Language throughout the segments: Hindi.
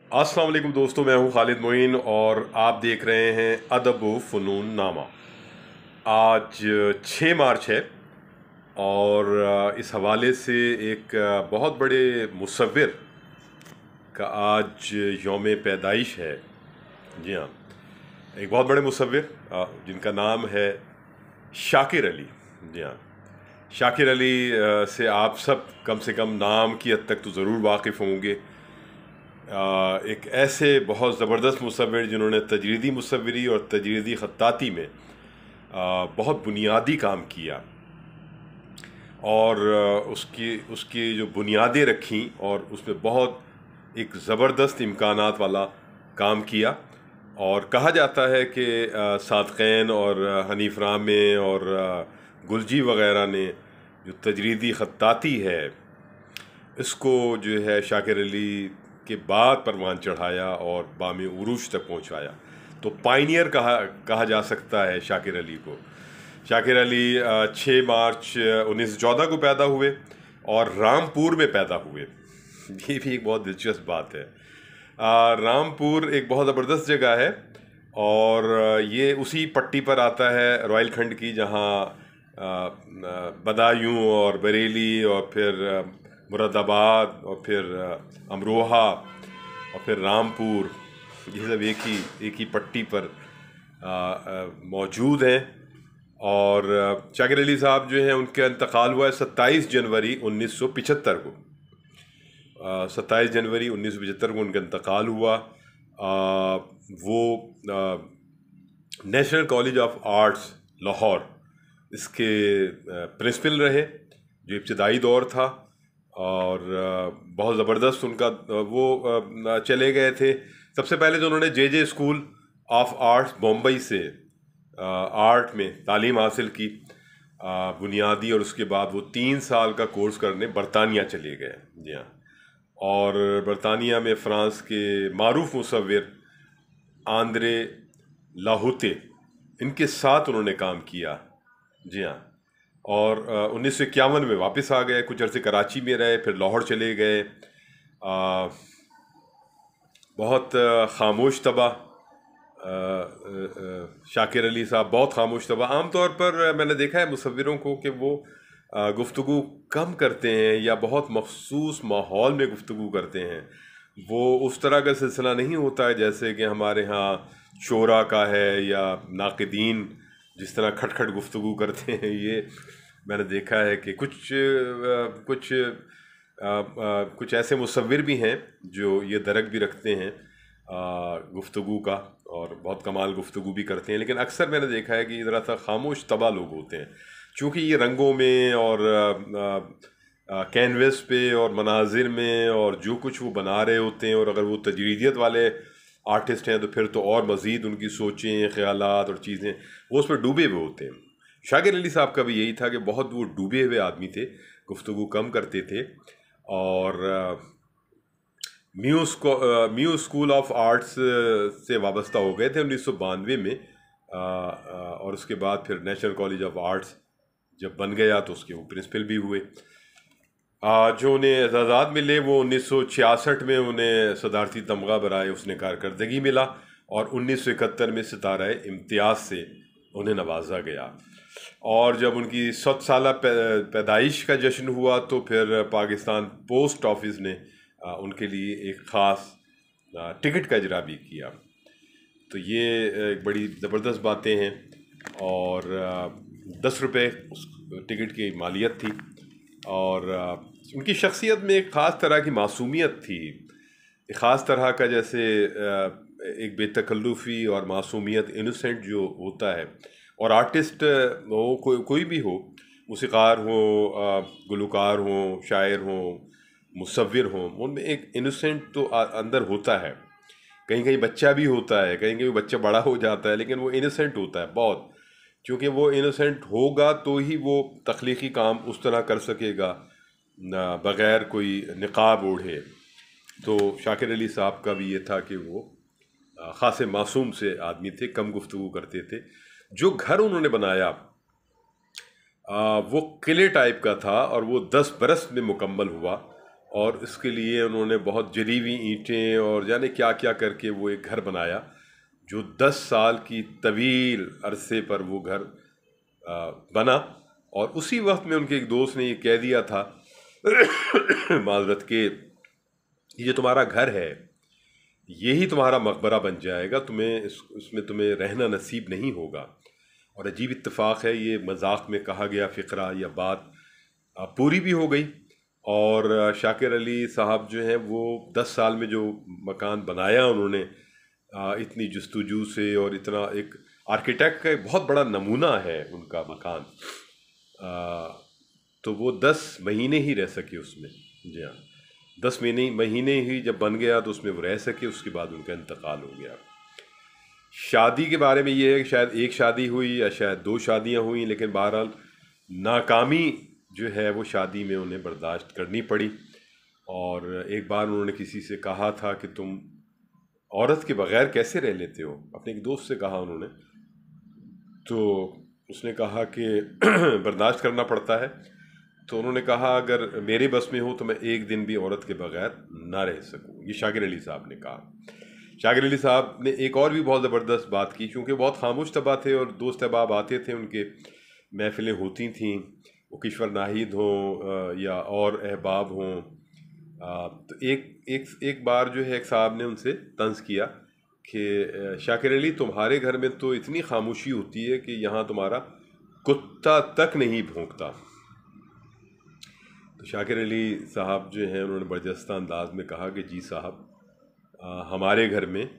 अस्सलाम वालेकुम दोस्तों, मैं हूं खालिद मोइन और आप देख रहे हैं अदब व फ़नून नामा। आज 6 मार्च है और इस हवाले से एक बहुत बड़े मुसव्विर का आज यौम पैदाइश है। जी हाँ, एक बहुत बड़े मुसव्विर जिनका नाम है शाकिर अली। जी हाँ, शाकिर अली से आप सब कम से कम नाम की हद तक तो ज़रूर वाकिफ़ होंगे। एक ऐसे बहुत ज़बरदस्त मुसव्विर जिन्होंने तजरीदी मुसव्विरी और तजरीदी ख़त्ताती में बहुत बुनियादी काम किया और उसकी उसकी जो बुनियादें रखी और उसमें बहुत एक ज़बरदस्त इम्कानात वाला काम किया। और कहा जाता है कि सादक़ैन और हनीफ रामे और गुलजी वग़ैरह ने जो तजरीदी ख़त्ताती है इसको जो है शाकिर अली के बाद परवान चढ़ाया और बामे उरूज तक पहुंचाया। तो पाइनियर कहा जा सकता है शाकिर अली को। शाकिर अली 6 मार्च 1914 को पैदा हुए और रामपुर में पैदा हुए। ये भी एक बहुत दिलचस्प बात है। रामपुर एक बहुत ज़बरदस्त जगह है और ये उसी पट्टी पर आता है रॉयल की, जहाँ बदायूं और बरेली और फिर मुरादाबाद और फिर अमरोहा और फिर रामपुर, ये सब एक ही पट्टी पर मौजूद हैं। और शाकिर अली साहब जो हैं उनका इंतकाल हुआ है 27 जनवरी 1975 को। 27 जनवरी 1975 को उनका इंतकाल हुआ। वो national college of arts Lahore इसके प्रिंसिपल रहे, जो इब्तदाई दौर था। और बहुत ज़बरदस्त उनका वो चले गए थे। सबसे पहले तो उन्होंने जे स्कूल ऑफ आर्ट्स बम्बई से आर्ट में तालीम हासिल की बुनियादी, और उसके बाद वो 3 साल का कोर्स करने बरतानिया चले गए। जी हाँ, और बरतानिया में फ़्रांस के मारूफ मुसव्विर आंद्रे लाहुते इनके साथ उन्होंने काम किया। जी हाँ, और 1951 में वापस आ गए, कुछ अर्से कराची में रहे, फिर लाहौर चले गए। बहुत खामोश तबा शाकिर अली साहब, बहुत खामोश तबा। आमतौर पर मैंने देखा है मुसव्विरों को कि वो गुफ्तगू कम करते हैं या बहुत मखसूस माहौल में गुफ्तगू करते हैं। वो उस तरह का सिलसिला नहीं होता है जैसे कि हमारे यहाँ शोरा का है या नाक़िदीन जिस तरह खटखट गुफ्तगू करते हैं। ये मैंने देखा है कि कुछ ऐसे मुसव्विर भी हैं जो ये दरक भी रखते हैं गुफ्तगू का और बहुत कमाल गुफ्तगू भी करते हैं। लेकिन अक्सर मैंने देखा है कि ज़रा सा खामोश तबा लोग होते हैं, चूँकि ये रंगों में और कैनवस पे और मनाजिर में और जो कुछ वो बना रहे होते हैं, और अगर वो तजरीदियत वाले आर्टिस्ट हैं तो फिर तो और मज़ीद उनकी सोचें, ख़यालात और चीज़ें वो उसमें डूबे हुए होते हैं। शाकिर अली साहब का भी यही था कि बहुत वो डूबे हुए आदमी थे, गुफ्तगू कम करते थे। और म्यू स्कूल ऑफ आर्ट्स से वाबस्ता हो गए थे 1992 में। और उसके बाद फिर नेशनल कॉलेज ऑफ आर्ट्स जब बन गया तो उसके वो प्रिंसिपल भी हुए। जो उन्हें एजाज़ात मिले वो 1966 में उन्हें सदारती तमगा बराए उसने कारकर्दगी मिला, और 1971 में सितारा इम्तियाज़ से उन्हें नवाजा गया। और जब उनकी 100 साला पैदाइश का जश्न हुआ तो फिर पाकिस्तान पोस्ट ऑफिस ने उनके लिए एक ख़ास टिकट का इजरा भी किया। तो ये एक बड़ी ज़बरदस्त बातें हैं। और 10 रुपये उस टिकट की मालियत थी, और उनकी शख्सियत में एक ख़ास तरह की मासूमियत थी, एक ख़ास तरह का जैसे एक बेतकल्लुफ़ी और मासूमियत, इनोसेंट जो होता है। और आर्टिस्ट हो, कोई भी हो, मूसीक़ार हो, गुलकार हो, शायर हो, मुसव्विर हो, उनमें एक इनोसेंट तो अंदर होता है। कहीं कहीं बच्चा भी होता है, कहीं कहीं बच्चा बड़ा हो जाता है, लेकिन वो इनोसेंट होता है बहुत, क्योंकि वो इनोसेंट होगा तो ही वो तख्लीक़ी काम उस तरह कर सकेगा बग़ैर कोई निक़ाब ओढ़े। तो शाकिर अली साहब का भी ये था कि वो ख़ासे मासूम से आदमी थे, कम गुफ्तगू करते थे। जो घर उन्होंने बनाया वो किले टाइप का था और वो 10 बरस में मुकम्मल हुआ। और इसके लिए उन्होंने बहुत जली हुई ईंटें और जाने क्या क्या करके वो एक घर बनाया, जो 10 साल की तवील अरसे पर वो घर बना। और उसी वक्त में उनके एक दोस्त ने ये कह दिया था माजरत के, ये तुम्हारा घर है, यही तुम्हारा मकबरा बन जाएगा, तुम्हें उसमें तुम्हें रहना नसीब नहीं होगा। और अजीब इत्तेफाक है, ये मजाक में कहा गया फ़िक्रा या बात पूरी भी हो गई। और शाकिर अली साहब जो हैं वो 10 साल में जो मकान बनाया उन्होंने, इतनी जस्तजू से, और इतना एक आर्किटेक्ट का एक बहुत बड़ा नमूना है उनका मकान। तो वो 10 महीने ही रह सके उसमें। जी हाँ, 10 महीने ही जब बन गया तो उसमें वो रह सके, उसके बाद उनका इंतकाल हो गया। शादी के बारे में ये है कि शायद एक शादी हुई या शायद 2 शादियां हुई, लेकिन बहरहाल नाकामी जो है वो शादी में उन्हें बर्दाश्त करनी पड़ी। और एक बार उन्होंने किसी से कहा था कि तुम औरत के बगैर कैसे रह लेते हो, अपने एक दोस्त से कहा उन्होंने। तो उसने कहा कि बर्दाश्त करना पड़ता है। तो उन्होंने कहा अगर मेरे बस में हो तो मैं एक दिन भी औरत के बगैर ना रह सकूं। ये शाकिर अली साहब ने कहा। शाकिर अली साहब ने एक और भी बहुत ज़बरदस्त बात की, क्योंकि बहुत खामोश तबा थे और दोस्त अहबाब आते थे, उनके महफिलें होती थीं, वो किश्वर नाहिद हों या और अहबाब हों। तो एक बार जो है एक साहब ने उनसे तंज किया कि शाकिर अली, तुम्हारे घर में तो इतनी खामोशी होती है कि यहाँ तुम्हारा कुत्ता तक नहीं भौंकता। तो शाकिर अली साहब जो हैं उन्होंने बर्जस्ता अंदाज में कहा कि जी साहब, हमारे घर में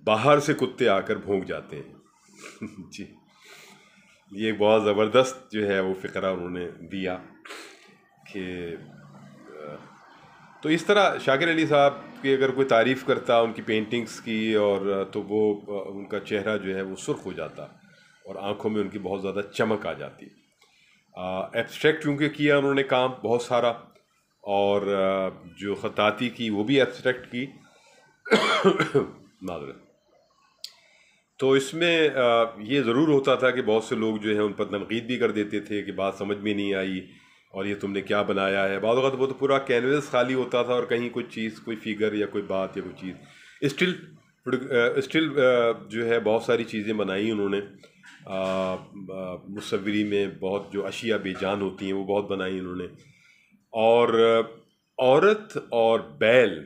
बाहर से कुत्ते आकर भौंक जाते हैं। जी, ये बहुत ज़बरदस्त जो है वो फ़िक्रा उन्होंने दिया कि तो इस तरह शाकिर अली साहब की अगर कोई तारीफ़ करता उनकी पेंटिंग्स की, और तो वो उनका चेहरा जो है वो सुर्ख हो जाता और आंखों में उनकी बहुत ज़्यादा चमक आ जाती। एब्स्ट्रैक्ट चूँकि किया उन्होंने काम बहुत सारा, और जो ख़ताती की वो भी एब्स्ट्रैक्ट की। मादरत। तो इसमें ये ज़रूर होता था कि बहुत से लोग जो है उन पर तनकीद भी कर देते थे कि बात समझ में नहीं आई और ये तुमने क्या बनाया है। बाद वक़्त वो तो पूरा कैनवस खाली होता था और कहीं कोई चीज़, कोई फिगर या कोई बात या कोई चीज़ स्टिल जो है बहुत सारी चीज़ें बनाई उन्होंने। मुसव्विरी में बहुत जो अशिया बेजान होती हैं वो बहुत बनाई उन्होंने। और औरत और बैल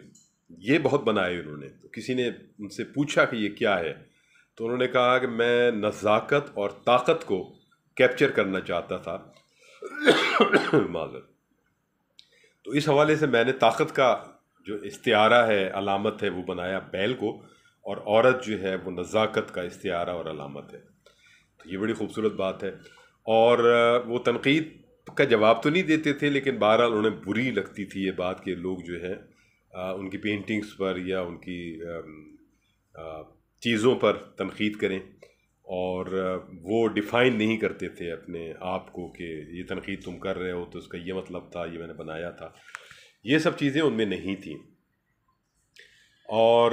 ये बहुत बनाए उन्होंने। तो किसी ने उनसे पूछा कि ये क्या है, तो उन्होंने कहा कि मैं नज़ाकत और ताकत को कैप्चर करना चाहता था। माज़रत। तो इस हवाले से मैंने ताकत का जो इस्तिआरा है, अलामत है, वो बनाया बैल को, और औरत जो है वो नज़ाकत का इस्तिआरा और अलामत है। तो ये बड़ी खूबसूरत बात है। और वो तनकीद का जवाब तो नहीं देते थे, लेकिन बहरहाल उन्हें बुरी लगती थी ये बात कि लोग जो है उनकी पेंटिंग्स पर या उनकी चीज़ों पर तनकीद करें, और वो डिफ़ाइन नहीं करते थे अपने आप को कि ये तनकीद तुम कर रहे हो तो उसका ये मतलब था, ये मैंने बनाया था। ये सब चीज़ें उनमें नहीं थी। और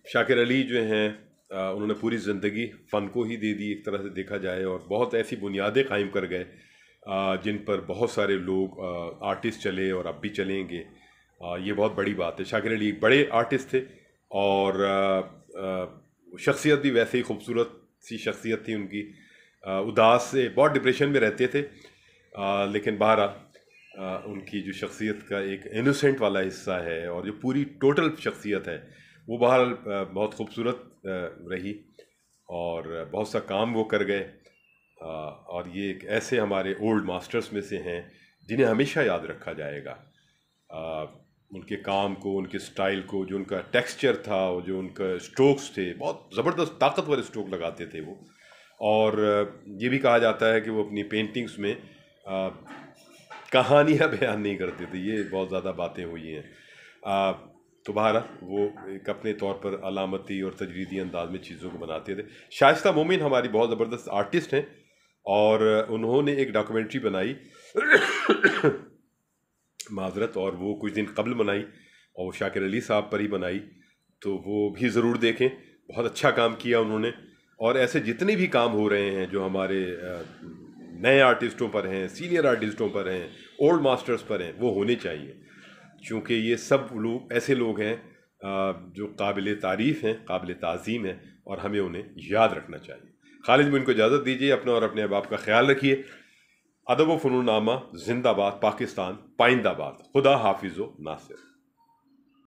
शाकिर अली जो हैं उन्होंने पूरी ज़िंदगी फ़न को ही दे दी एक तरह से देखा जाए, और बहुत ऐसी बुनियादें कायम कर गए जिन पर बहुत सारे लोग आर्टिस्ट चले और अब भी चलेंगे। ये बहुत बड़ी बात है। शाकिर अली एक बड़े आर्टिस्ट थे, और शख्सियत भी वैसे ही खूबसूरत सी शख्सियत थी उनकी। उदास से बहुत डिप्रेशन में रहते थे, लेकिन बहरहाल उनकी जो शख्सियत का एक इनोसेंट वाला हिस्सा है और जो पूरी टोटल शख्सियत है वो बहरहाल बहुत खूबसूरत रही, और बहुत सा काम वो कर गए। और ये एक ऐसे हमारे ओल्ड मास्टर्स में से हैं जिन्हें हमेशा याद रखा जाएगा। उनके काम को, उनके स्टाइल को, जो उनका टेक्सचर था, जो उनका स्ट्रोक्स थे, बहुत ज़बरदस्त ताकतवर स्ट्रोक लगाते थे वो। और ये भी कहा जाता है कि वो अपनी पेंटिंग्स में कहानियाँ बयान नहीं करते थे। ये बहुत ज़्यादा बातें हुई हैं। तो बहरहाल वो एक अपने तौर पर अलामती और तजरीदी अंदाज में चीज़ों को बनाते थे। शाइस्ता मोमिन हमारी बहुत ज़बरदस्त आर्टिस्ट हैं, और उन्होंने एक डॉक्यूमेंट्री बनाई माजरत, और वो कुछ दिन कबल बनाई, और वो शाकिर अली साहब पर ही बनाई। तो वो भी ज़रूर देखें, बहुत अच्छा काम किया उन्होंने। और ऐसे जितने भी काम हो रहे हैं जो हमारे नए आर्टिस्टों पर हैं, सीनियर आर्टिस्टों पर हैं, ओल्ड मास्टर्स पर हैं, वो होने चाहिए, क्योंकि ये सब लोग ऐसे लोग हैं जो काबिल तारीफ़ हैं, काबिल ताज़ीम हैं, और हमें उन्हें याद रखना चाहिए। खालिद, मुझे इजाज़त दीजिए, अपना और अपने अहबाब का ख्याल रखिए। अदब व फ़नून आमा जिंदाबाद, पाकिस्तान पाइंदाबाद। खुदा हाफिज़ व नासिर।